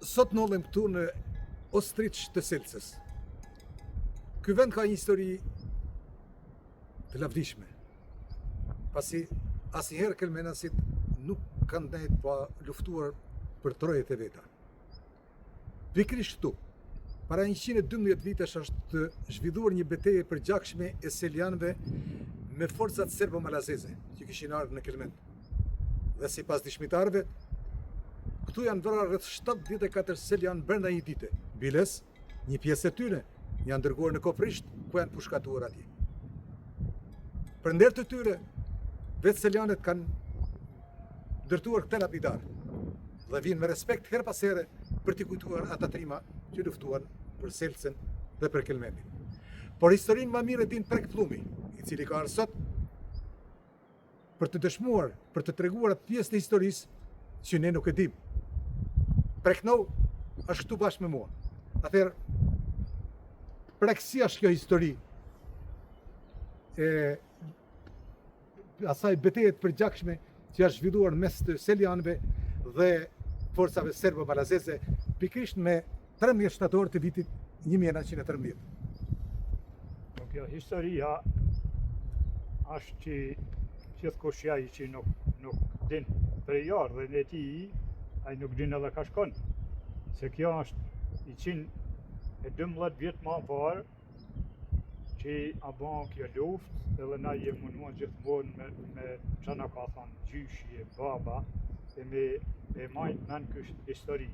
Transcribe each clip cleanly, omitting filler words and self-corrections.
Sot ndodhem këtu në Ostrich të Selcës. Ky vend ka një histori të lavdishme, pasi asnjëherë kelmenasit nuk kanë ndajt pa luftuar për trojet e veta. Pikërisht këtu, para 112 vitesh është zhvilluar një betejë e përgjakshme e selianëve me forcat serbo-malazeze që kishin ardhur në Kelmen. Dhe sipas dishmitarëve, këtu janë vrarë rreth 74 selian brenda një dite. Biles, një pjesë e tyre janë dërguar në Koprisht, ku janë pushkatuar atje. Për nder të tyre, vetë selianet kanë ndërtuar këtë lapidar dhe vinë me respekt her pas here për t'i kujtuar ata trima që luftuan për Selcën dhe për Kelmenin. Por historinë më mirë e din Prek Pllumi, i cili ka ardhur sot për të dëshmuar, për të treguar atë pjesë të historisë që ne nuk e dim. Preknou është këtu bashkë me mua. Atëherë, Prek, si është kjo histori e asaj betejë të përgjakshme që është zhvilluar mes të selianëve dhe forcave serbo-malazeze pikërisht me 13 shtator të vitit 1913. Kjo historia është që gjithkush ai që nuk din për jarë dhe në ti ai nuk din edhe ka shkon. Se kjo është 112 vjet më parë që a bon kjo luft edhe na jem munduar gjithmonë me që na ka thonë gjyshi e baba e me majtë nën kështë histori.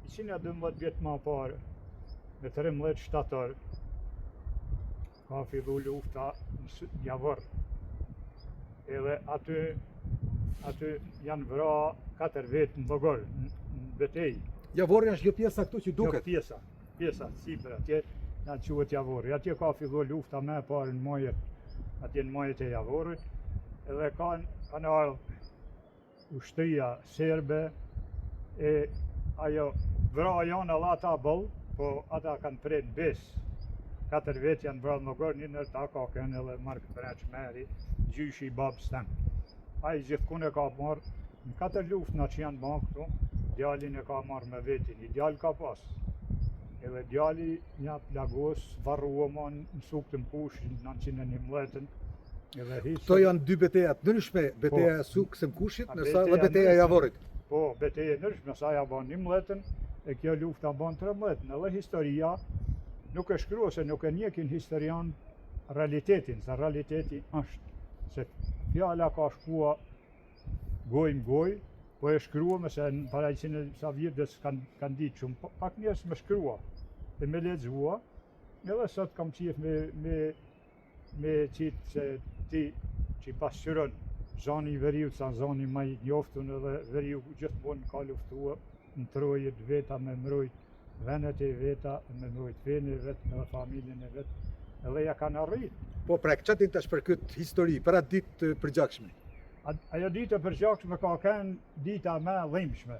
112 vjet më parë me 13 shtator ka fillu lufta në Javor. Edhe aty janë vra 4 vetë në Llogor, në betejë. Javori është kjo pjesa këtu që duket. Jo, pjesa sipër atje na quhet Javori. Atje ka fillu lufta më e parë në majet, atje në majet e Javorit. Edhe kanë ardhur ushtria serbe e ajo vra janë alla ata boll, po ata kanë prej bes. 4 vetë janë vrarë në Llogor, një nërë ta ka kënë edhe Mark Breçmeri, gjyshi i babës tem. Ai gjithkund e ka marrë, në 4 luftëna që janë bërë këtu, djalin e ka marrë me vetin, i djali ka pas. Edhe djali një plagos, varrua ma në suk të mkush, në 911. Këto janë dy beteja të ndryshme, beteja e suk të mkushit, nërsa dhe beteja e Javorit. Po, beteja e ndryshme, nësa ja ban 11, e kjo lufta ban 13, edhe historia nuk e shkrua se nuk e njekin historian realitetin, se realiteti është. Se fjala ka shkua goj në goj, po e shkrua me se në parajqinë sa vjetës kanë ditë shumë, pak njerës me shkrua e me lexua, edhe sot kam qif me qitë se ti që i pasqyron zoni i veriut sa zoni ma i njoftun edhe veriu gjithmonë ka luftua në trojet veta me mbrojt venet e veta, me mbrojt fenë e vetë, edhe familjen e vetë, edhe ja kanë arrit. Po Prek, që din tash për këtë histori, për atë ditë të përgjakshme? Ajo ditë e përgjakshme ka kënë dita me dhimbshme,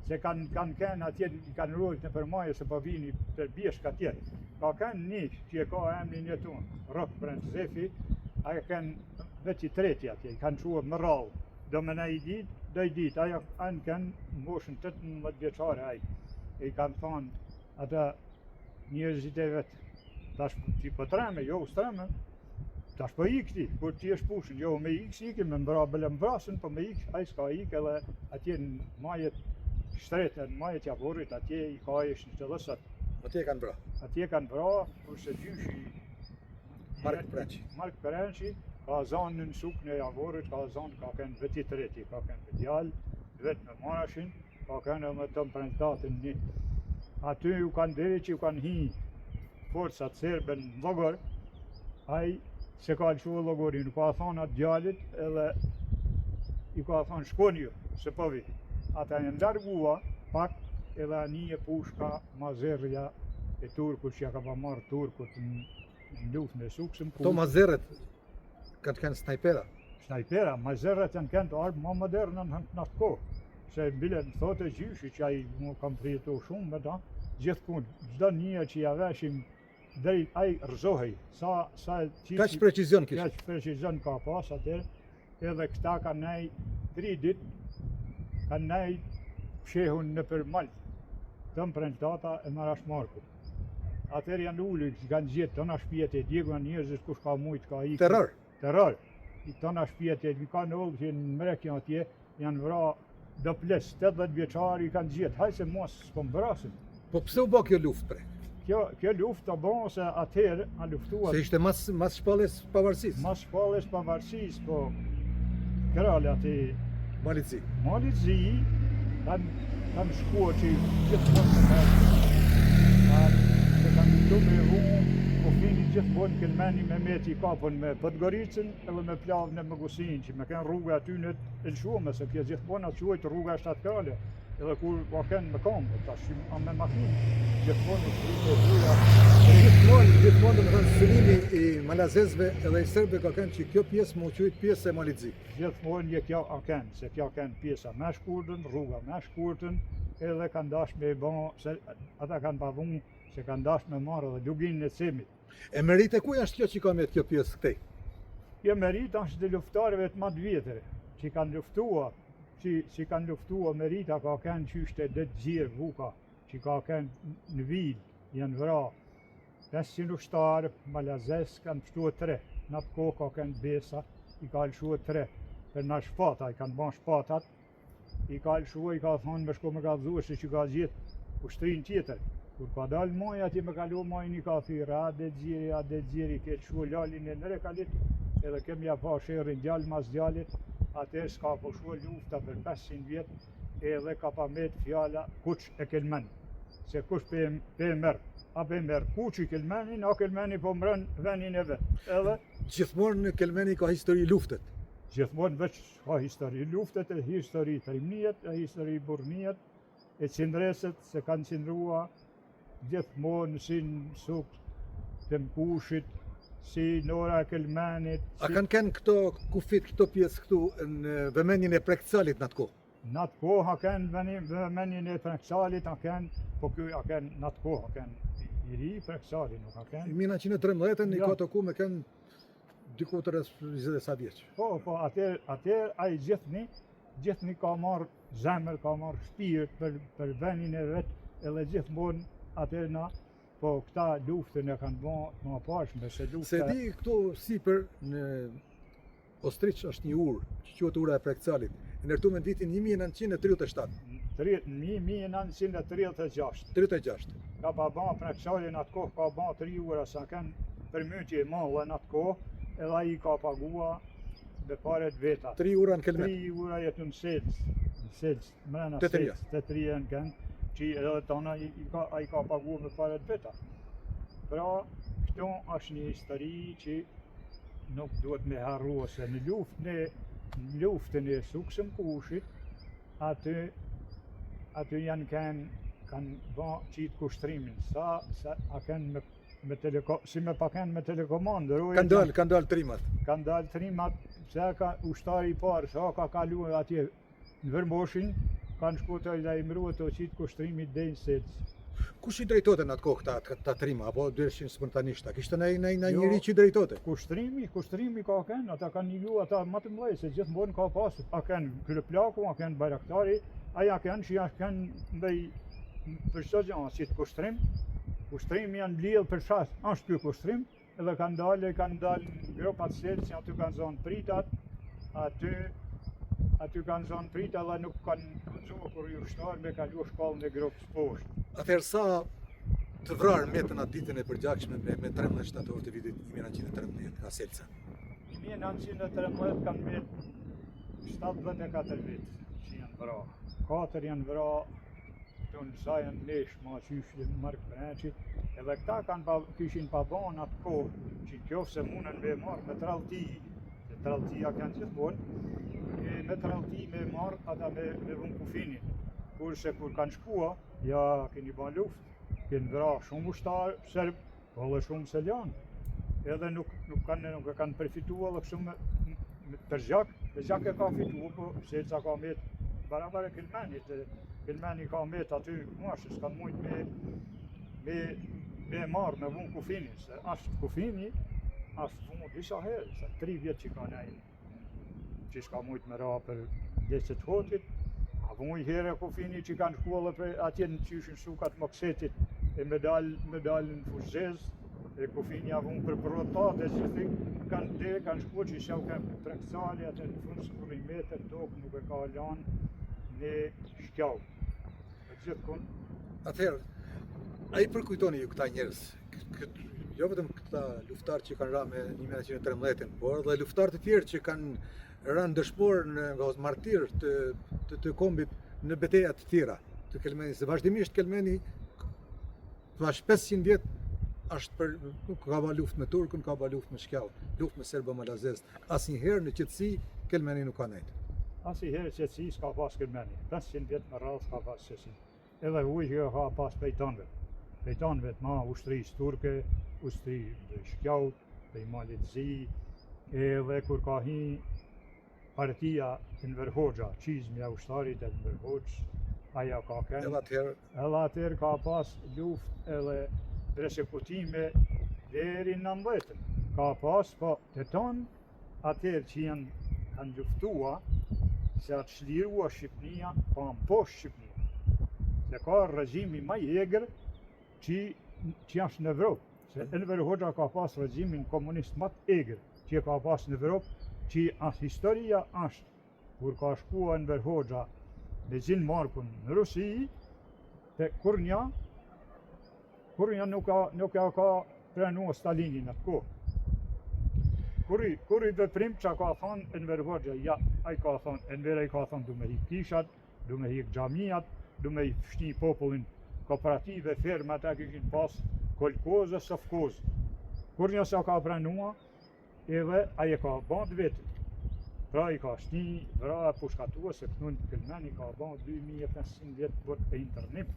se kanë kënë atje, i kanë rrujt në përmaje se po vini për bjeshk atje. Ka kënë një që e ka emrin jetun, Rok Brent Zefi, a e kënë vetë i treti atje, i kanë quar më rallë. Do me ne i ditë, ajo kënë moshën 18 vjeçare ajo. E i kanë thonë ata njerëzit e vetë, tash ti po treme, jo streme, tash po ik ti, kur ti është pushën, jo me ik s'ike, me mbrasën, po me ik, a i s'ka ik edhe atje në majet shtretën, në majet Javorit, atje i ka ishë në të dhësat. Atje kanë bra? Atje kanë bra, kurse gjyshi Mark Perenqi, ka zanë në sukën e Javorit, ka zanë, ka kënë veti të reti, ka kënë me djallë, vetë me marashin, ka kënë me të mprentatin një. Aty ju kanë deri që ju kanë hi forcat serbe në Llogor, ai se ka lëshua Llogorin, nuk ka thonë atë djallit edhe i ka thonë shkoni ju, se po vi. Ata e ndargua pak edhe një pushka mazerja e turkut që ja ka pa marrë turkut në luftën e Suksëm. Këto mazerët kanë kënë snajpera? Snajpera, mazerët janë kënë të arbë më moderne në atë kohë. Se bile në thotë e gjyshi që ai mu kam prijetu shumë me ta, gjithkund, çdo një që ja veshim drejt, ai rëzohej. Kaq precizion kishte? Kaq precizion ka pas atër, edhe këta kanë nej 3 ditë, kanë nej pshehun në për mal. tëm prentata e Marashmarkut. Atëherë janë ulur, kanë gjetë tona shtëpiat e djegura njerëzit kush ka mujt, ka ikë. Terror. I tona shtëpiat e kanë ullë që në mrekja atje janë vra do ples 80 vjeçari kanë gjetë. Hajse mos s'po mbrasin. Po pse u bë kjo luftë pre? Kjo luftë të bon se atëherë a luftuar. Se ishte mas shpalljes pavarësisë. Mas shpalljes pavarësisë, po krale aty Malizi. kanë shkuar që gjithmonë se kanë këtu me po fini gjithmonë Kelmeni me meti kapën me Podgoricën edhe me plavën e Mëgusin që me kanë rruga aty në Elshume se kjo gjithmonë atë quajtë rruga shtatkrale edhe kur ka kanë me kombë tash me makinë gjithmonë Gjithmonë do të thënë synimi i malazezëve edhe i serbëve ka kanë që kjo pjesë më quhet pjesë e Malizi. Gjithmonë kjo kanë, se kjo kanë pjesa më shkurtën, rruga më shkurtën edhe kanë dashur me bën se ata kanë pavun se kanë dashur me marrë edhe luginën e Cemit. E merite ku është kjo që ka me kjo pjesë këtej? Kjo merita është të luftarëve të më të vjetër, që kanë luftuar, që kanë luftuar merita ka kanë qyshte det gjirë vuka, që ka kanë në vil, janë vra. 500 ushtarë, malazes kanë pështuar 3, në atë kohë ka kanë besa, i ka lëshuar 3, për në shpata, i kanë ban shpatat, i ka lëshuar, i ka thonë me shko me ka dhua se që ka gjithë ushtrin tjetër. Kur ka dalë moj, ati me kalu mojnë i ka thyrë, a dhe gjiri, ke lëshuar lalin e nëre kalit, edhe kemi ja pa shërin gjallë mas gjallit, atër s'ka po shua lufta për 500 vjetë, edhe ka pa met fjala kuç e Kelmen, se kush pe merë. A pe merë kuç i Kelmenin, a Kelmeni po mërën venin e vetë. Edhe gjithmonë Kelmeni ka histori luftet. Gjithmonë veç ka histori luftet, e histori trimnijet, e histori burnijet, e qindreset se kanë qindrua gjithmonë si në suk të mkushit, si Nora e Kelmenit. A kanë kënë këto kufit, këto pjesë këtu në vëmendjen e Prekcalit në atë kohë? Në atë kohë a kanë vëmendjen e Prekcalit, a kanë, po kjo a kanë në atë kohë, a kanë i ri Preksali nuk a kanë. 1913 i ka të ku me kanë diku të rreth 20 e sa vjeç. Po, atër a i gjithni ka marrë zemër, ka marrë shpirt për venin e vetë, edhe gjithmonë atër na, po këta luftën e kanë bën më pashme se lufta. Se di këtu sipër në Ostriç është një urë, që quhet ura e Prekcalit, ndërtuar në vitin 1937. 1936. Ka pa ban Preksalin atë kohë, ka ban 3 ura sa kanë përmytje mallë në atë kohë, edhe ai ka pagua me paret veta. 3 ura në Kelmen. 3 ura jetu në Selc, mrena Selc, të 3 në kanë, që edhe tona ai ka pagua me paret veta. Pra, këto është një histori që nuk duhet me harrua se në luftën e Suksëm Kushit, aty janë kanë bën qitë kushtrimin, si me pa kanë me telekomandë. Kanë dalë trimat. Kanë dalë trimat, se ka ushtari i parë, sa ka kaluar atje në Vërmoshin, kanë shku të lajmëruar të qitë kushtrimi deri në Selc. Kush i drejtote në atë kohë këta trima, apo dyrshin spontanisht? A kishte ndaj njëri që i drejtote? Kushtrimi ka kanë, ata kanë njëju ata më të mëdhej, se gjithmonë ka pasur. A kanë Kryplaku, a kanë Bajraktari, aja kanë që janë kanë ndaj për çdo gjë, si kushtrim. Kushtrimi janë mbledh për çfarë? Është ky kushtrim, edhe kanë dalë gropat Selci, aty kanë zonë pritat, aty kanë zonë prita dhe nuk kanë këzohë kur ju shtarë me kalu shkallën e gropës poshtë. Atëherë sa të vrarë metën atë ditën e përgjakshme me 13 shtator të vitit 1913 nga Selca? 1913 kanë metë 74 vetë që janë vra. 4 janë vra, këto në sa janë nesh, ma qyshje në Mark Breqi, edhe këta kishin pa banë atë kohë, që qofë se munën me marrë me trallti, se tralltia kanë gjithmonë, me trallti me marrë ata me vënë kufinin. Kurse kur kanë shkua, ja keni ban luftë, keni vra shumë ushtarë serb, po edhe shumë seljanë. Edhe nuk kanë përfitua edhe kështu me Perzhak e ka fitua, po Selca ka metë barabar e Kelmenit, Kelmeni ka metë aty mashë, s'kan mujt me marrë me vënë kufinin, se ashtë kufini, ashtë vënë disa herë, se 3 vjetë që ka nejnë, që s'ka mujt me ra për deset hotit, a Po i herë kufini që kanë shkullë për atje në qyshin sukat Moksetit e me dalë në Fushzez e kufini avun për rotat e që kanë shku që shau kanë treksali atë në fund së kur i metër tokë nuk e ka lanë në shkjau. E gjithë kun. Atëherë, a i përkujtoni ju këta njerëz, jo vetëm këta luftarë që kanë ra me 1913, por edhe luftarë të tjerë që kanë rënë dëshmor nga martir të kombit në betejat të tjera të Kelmenit, se vazhdimisht Kelmeni thash 500 vjet është ka ba luft me Turkun, ka ba luft me Shkjau, luft me Serbo-Malazes. Asnjëherë në qetësi Kelmeni nuk ka nejtë. Asnjëherë qetësi s'ka pas Kelmeni, 500 vjet me radhë s'ka pas qetësi. Edhe ujë ka pas pejtonëve. Pejtonëve të ma ushtrisë turke, ushtri Shkjaut, pej Malit Zi, edhe kur ka hi partia Enver Hoxha, qizmja ushtarit e Enver Hoxh, aja ka kënë. Edhe atëherë ka pas luft edhe persekutime deri në 19. Ka pas, po të tonë atëherë që kanë luftua, se atë shlirua Shqipnia, pa në poshtë Shqipnia. Se ka regjimi ma i egrë që është në Evropë. Se Enver Hoxha ka pas regjimin komunist ma të egrë që ka pas në Evropë, që atë historia është, kur ka shkua Enver Hoxha me Zin Markun në Rusi, të kur një nuk ka pranua Stalinin atë kohë. Kur i veprim që ka thonë Enver Hoxha, ja, Enver ka thonë du me hik kishat, du me hik xhamiat, du me fshni popullin kooperative, ferma ata kishin pas kolkozë, sofkozë. Kur një sa ka pranua, edhe aje ka bandë vetën. Pra i ka shni, vra pushkatua se këtu në Kelmeni ka bandë 2500 vjetë bërë e internet.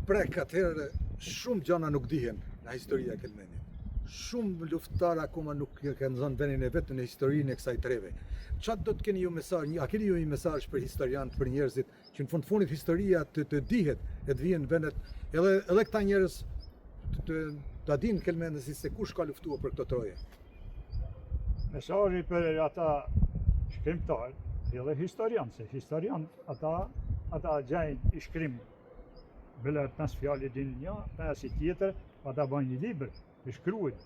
Prek atëherë shumë gjana nuk dihen në historia e Kelmenit. Shumë luftarë akoma nuk kanë zonë vendin e vetë në historinë e kësaj treve. Çfarë do të keni ju mesazh, a keni ju një mesazh për historianët, për njerëzit që në fundit historia të dihet e të vijen vendet, edhe këta njerëz ta dinë Kelmenit se kush ka luftuar për këtë troje. Mesazhi për ata shkrimtarë edhe historianë, se historianë ata gjajnë i shkrim bële 5 fjalë din një, 5 tjetër, ata bajnë një libër, i shkruajnë,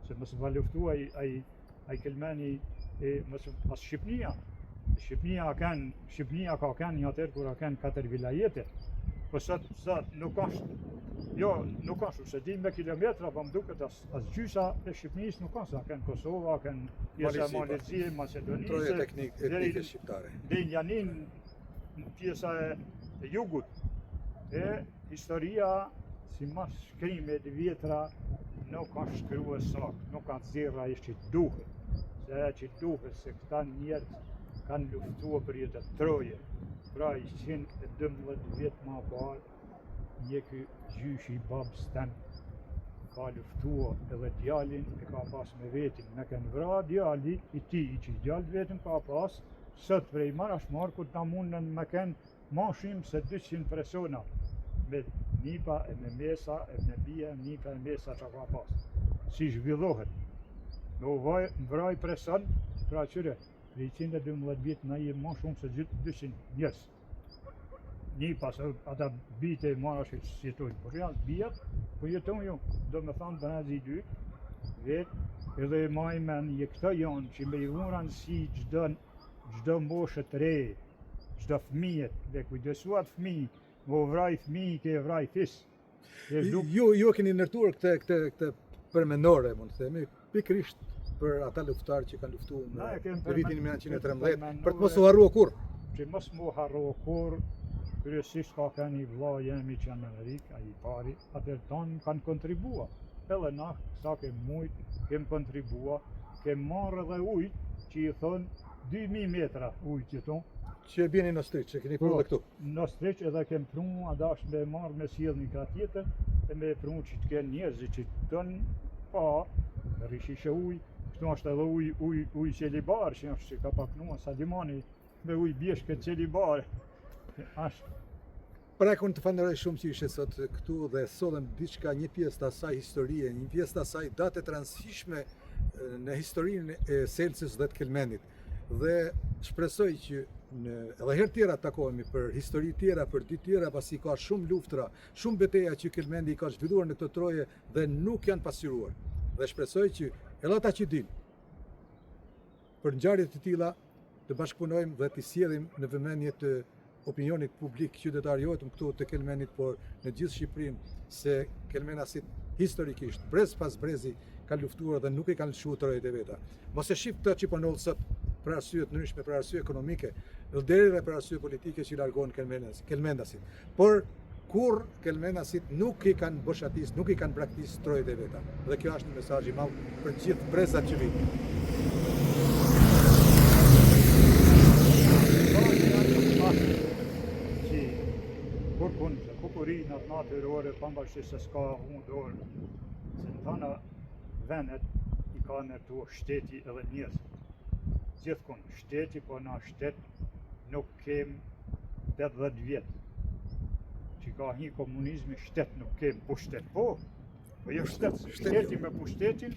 se mësë va luftu ai Kelmeni mësë pas Shqipnia. Shqipnia ka kanë një atër kur ka kanë 4 vilajete, po sot nuk ashtu, se di me kilometra, po më duket as gjysa e Shqipnisë nuk ka, sa kanë Kosova, kanë pjesa e Malizije, Macedonisë, troje etnike shqiptare. Dhe Janin në pjesa e jugut. E historia, si mas shkrimet vjetra, nuk ka shkrua saktë, nuk ka zirra e që duhet. Se e që duhet se këta njerëz kanë luftua për jetë troje. Pra i 112 vjetë ma parë, një kë gjyshi i babës temë ka luftua edhe djalin e ka pas me vetin. Me kënë vra djali i ti, i që djallë vetin ka pas, sot prej marash marë kur ta mundën me kënë ma shumë se 200 persona. Me nipa e me mesa, e me bia, nipa e mesa që ka pas. Si zhvillohet. Në vraj preson, pra qyre, prej 112 vjetë na jemë ma shumë se 200 njës. Nipa, se ata bite marash e që jetojnë, por janë bijat, po jetojnë jo, do me thamë Banazi 2, vetë, edhe ma i men, këta janë që me i uran si gjdo moshët re, gjdo fëmijet, dhe kujdesuat fëmijë, më vraj fëmijë ke vraj fis. Ju keni nërtuar këtë përmendore, mund të themi, pikërisht për ata luftarë që kanë luftuar në vitin 1913, për të mos u harruar kurrë. Që mos mu harruar kurrë, kryesisht ka kanë i vlla jemi që janë në Amerikë, ai i pari, atëherë tonë kanë kontribua. Edhe na, sa kemë mujt, kemë kontribua, kemë marrë edhe ujtë, që i thonë 2000 metra ujtë jeton. Që e bjeni në Striq, që keni pru dhe këtu? Në Striq edhe kemë prunë, adash me marrë me sjellë një ka tjetër, e me prunë që të kenë njerëzi që të tonë, pa, rishishe ujë, këtu është edhe ujë qelibar, që është që ka paknua Salimani, me ujë bjeshke qelibar. Pra unë të falenderoj shumë që ishe sot këtu dhe sollëm diçka, një pjesë të asaj historie, një pjesë të asaj date transishme në historinë e Selces dhe të Kelmenit. Dhe shpresoj që edhe herë tjera takohemi për histori tjera, për ditë tjera, pasi ka shumë luftra, shumë beteja që Kelmendi ka zhvilluar në këtë troje dhe nuk janë pasqyruar. Dhe shpresoj që edhe ata që dinë për ngjarje të tilla të bashkëpunojmë dhe të sjellim në vëmendje të opinionit publik qytetar jo vetëm këtu të Kelmenit, por në gjithë Shqipërinë, se kelmenasit historikisht, brez pas brezi, kanë luftuar dhe nuk i kanë lëshuar trojet e veta. Mos e shif të që po ndodh sot për arsye të ndryshme, për arsye ekonomike, deri dhe për arsye politike që largohen kelmendasit. Por kur kelmenasit nuk i kanë boshatis, nuk i kanë braktis trojet e veta. Dhe kjo është një mesazh i madh për gjithë brezat që vinë. Kur kënë kukurinat natyrore, pavarësisht se s'ka hundor, se në tana vendet i ka në këtu shteti edhe njerëz. Gjithkund shteti, po na shtet nuk kem 80 vjet. Që ka një komunizmi shtet nuk kem, po shtet po jo shtet, shteti me pushtetin.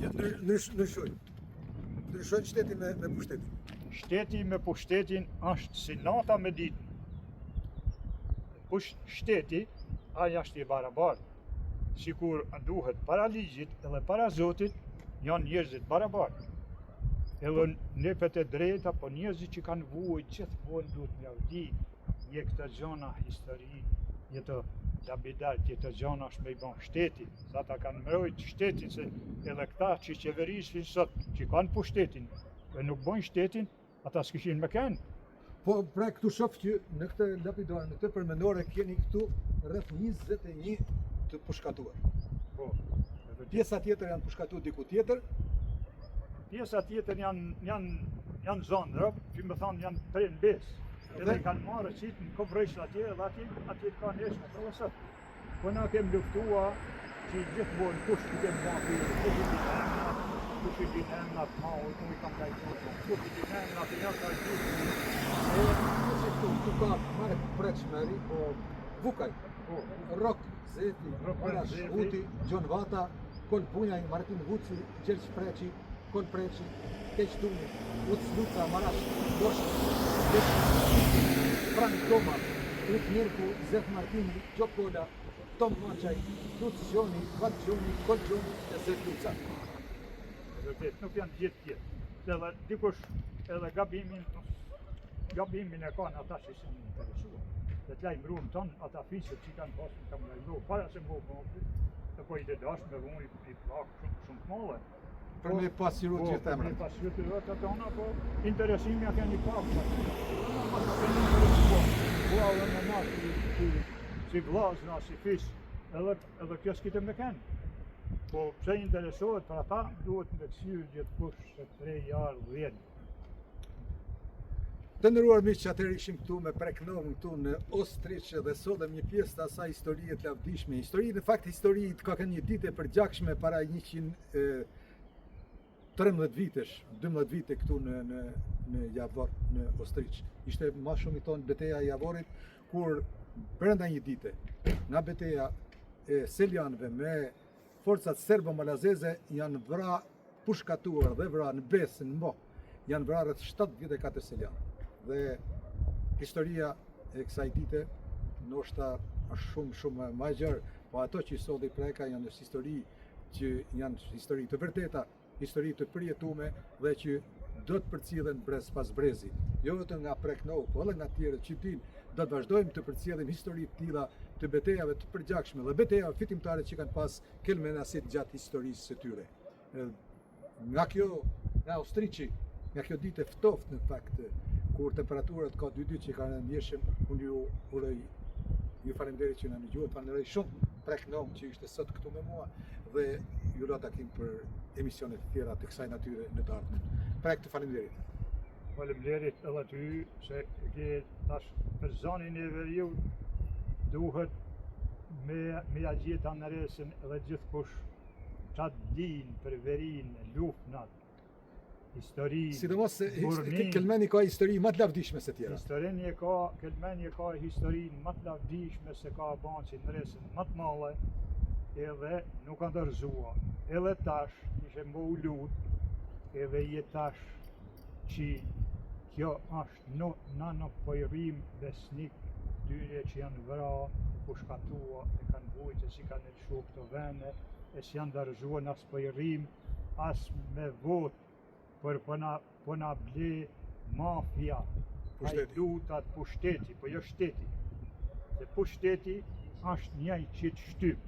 Ndryshojnë shteti me pushtetin. Shteti me pushtetin është si nata me ditën. Shteti, aja është i barabartë. Sikur duhet para ligjit edhe para Zotit, janë njerëzit barabartë. Edhe nepet e drejta, po njerëzit që kanë vuajt gjithmonë duhet me avdi, një këta gjana histori, një të labidalt, një të gjana është me i ban shteti, sa ta kanë mbrojt shtetin, se edhe këta që qeverisin sot, që kanë pushtetin, dhe nuk bojnë shtetin, ata s'kishin me kenë. Po pra këtu shoh që në këtë lapidare, në këtë përmendore keni këtu rreth 21 të pushkatuar. Po. Pjesa tjetër janë pushkatuar diku tjetër. Pjesa tjetër janë zondra, që më thonë janë prej në besë. Edhe i kanë marrë qitë në Kovrejsh atje, edhe atje ka neshme për vësët. Po na kem luftua që gjithmonë kush që kem baki, kush i din emnat maur, ku i kam kajtuar, kush i din emnat e janë kajtuar. Tu ka Marek Preçmeri, po Vukaj, Rok Zeti, Orash Huti, Gjon Vata, Kol Punjaj, Martin Vuci, Gjergj Preçi, Kol Preçi, Keq Tuni, Uc Luca, Marash, Bosh, Frank Toma, Rik Mirku, Zef Martini, Gjop Kola, Tom Maqaj, Luc Gjoni, Vat Gjoni, Kol Gjoni e Zef Luca. Vërtet, nuk janë gjithë tjetë. Edhe dikush edhe gabimin e kanë ata që se më interesua. Dhe të lajmëruar tonë ata fisët që kanë pasur të më lajmëruar, para se më bëmë, dhe po i të dashë me vëmë i plakë shumë të male. Për me pasqiru gjithë emrat. Për me pasqiru të vetë atë ona, po interesimi a keni pakë. Ata keni interesua, bua dhe me natë, si vlazna, si fisë, edhe kjo s'kite me kenë. Po pse interesohet për ata, duhet me kësyrë gjithë kush se 3 jarë 10. Të nderuar miq, atëherë ishim këtu me preknovën këtu në Ostriç dhe sotëm një pjesë të asaj historie të lavdishme. Në fakt histori ka kanë një ditë e përgjakshme para 113 vitesh, 12 vite këtu në Javor, në Ostriç. Ishte më shumë i tonë beteja e Javorit, kur brenda një dite, nga beteja e Seljanëve me forcat serbo-malazeze janë vra pushkatuar dhe vra në besë, në Moh, janë vra rreth 74 Seljanë. Dhe historia e kësaj dite ndoshta është shumë më e gjerë, po ato që solli preka janë histori që janë histori të vërteta, histori të përjetuame dhe që do të përcjellen brez pas brezi. Jo vetëm nga Preknov, po edhe nga tjerë që dinë, do të vazhdojmë të përcjellim histori të tilla të betejave të përgjakshme dhe betejave fitimtare që kanë pas kelmenasit gjatë historisë së tyre. Nga Ostriçi, nga kjo ditë e ftoftë në fakt, kur temperaturat ka 2 që kanë ndjeshëm, unë ju falenderoj që na dëgjuat, falenderoj shumë Preknov që ishte sot këtu me mua dhe ju do takim për emisione të tjera të kësaj natyre në të ardhmen. Prek të falenderit. Faleminderit edhe ty se ke tash për zonin e veriu duhet me ja gjetë anëresën edhe gjithkush qatë din për verin, luftnat, histori, sidomos se Kelmeni ka histori më të lavdishme se tjera. Kelmeni ka historinë më të lavdishme se ka banqin nëresën më të male edhe nuk ka ndërzua. Edhe tash ishe mbo u lut, edhe je tash që kjo është na nuk po I rrim besnik dyre që janë vra, ku shkatua, e kanë vujtë, e si kanë lëshu këto vende, e si janë dërzuar, as po I rrim, as me vot, për po na ble mafia, hajdutat, pushteti, po jo shteti. Se pushteti është njëj që të shtyp,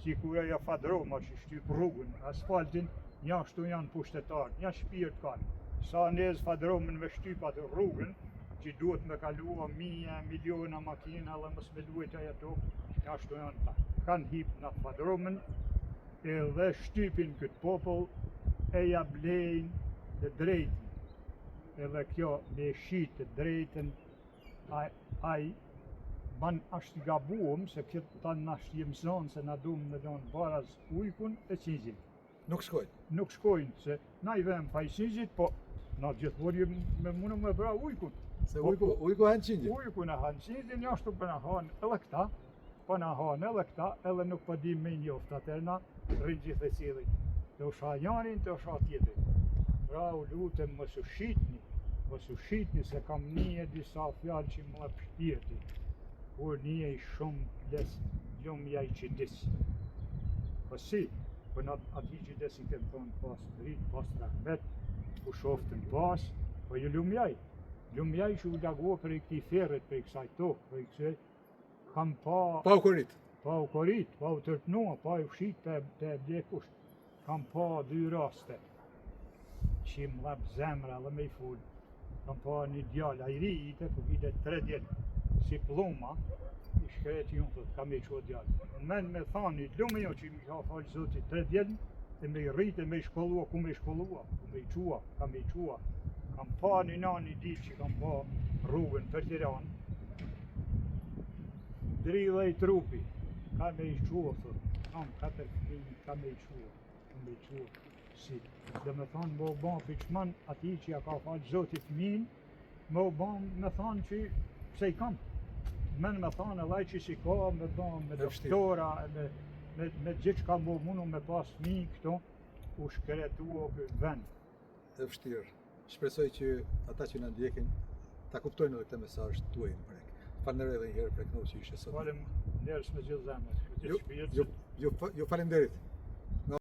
si kur ajo fadroma që shtyp rrugën, asfaltin, një ashtu janë pushtetarë, një shpirt kanë. Sa nez fadromën me shtyp atë rrugën, që duhet me kalua mija, miliona makina, dhe mos me duhet ajo tokë, një ashtu janë ta. Kanë hip në fadromën, edhe shtypin këtë popull, e ja blejnë të drejtin. Edhe kjo me shit të drejten, ai ban është I gabuam se këtë tanë nashtë jemëson se na dumë me donë baraz ujkun e cinzin. Nuk shkojnë. Nuk shkojnë, se na I vem pa I cinzit, po na gjithmori me mundu me bra ujkun. Se ujku hanë qindje. Ujku në hanë cinzin, jashtu për në hanë edhe këta, po në hanë edhe këta, edhe nuk po dim me njoft, atër na rrinë gjithë e cilin. Të usha janin, të usha tjetërin. Pra u lutem mos u shitni se kam nije disa fjallë që më pështirti. Kur nije I shumë les lumja I që disë. Po si, për në ati që desin këtë tonë pas drit, pas rahmet, u shoftën pas, po ju lumjaj. Lumjaj që u lagohë për I këti ferret, për I kësaj tokë, për I kësaj, kam pa Pa u korit. pa u korit, pa u tërpnua, pa u shit të blekusht. Kam pa 2 raste, që më lap zemra dhe me I full. Kam pa një djallë, a I ri ite, ku vite 3 djetë, si pluma, I shkreti unë, thot, kam e qo djallë. Në men me thani, lume jo që mi ka falë Zotit 3 djetë, e me I rritë, e me I shkollua, ku me I shkollua, ku me I qua, kam e qua. Kam pa një nani ditë që kam pa rrugën për Tiranë, dridhe I trupi, kam e qua, thot, kam 4 fëmijë, kam e qua. Si, dhe me thonë më ban piqman ati që ja ka falë Zotit min, më ban me thonë që pse I kam. Men me thonë edhe që si ka, me ban me doktora, me gjithë ka më mundu me pas mi këto, u shkretua këtë vend. E vështirë. Shpresoj që ata që na ndjekin ta kuptojnë edhe këtë mesazh tuaj në prek. Falenderoj edhe një herë për këto që ishe sot. Falem nderës me gjithë zemër, me gjithë shpirtin. Ju falenderit.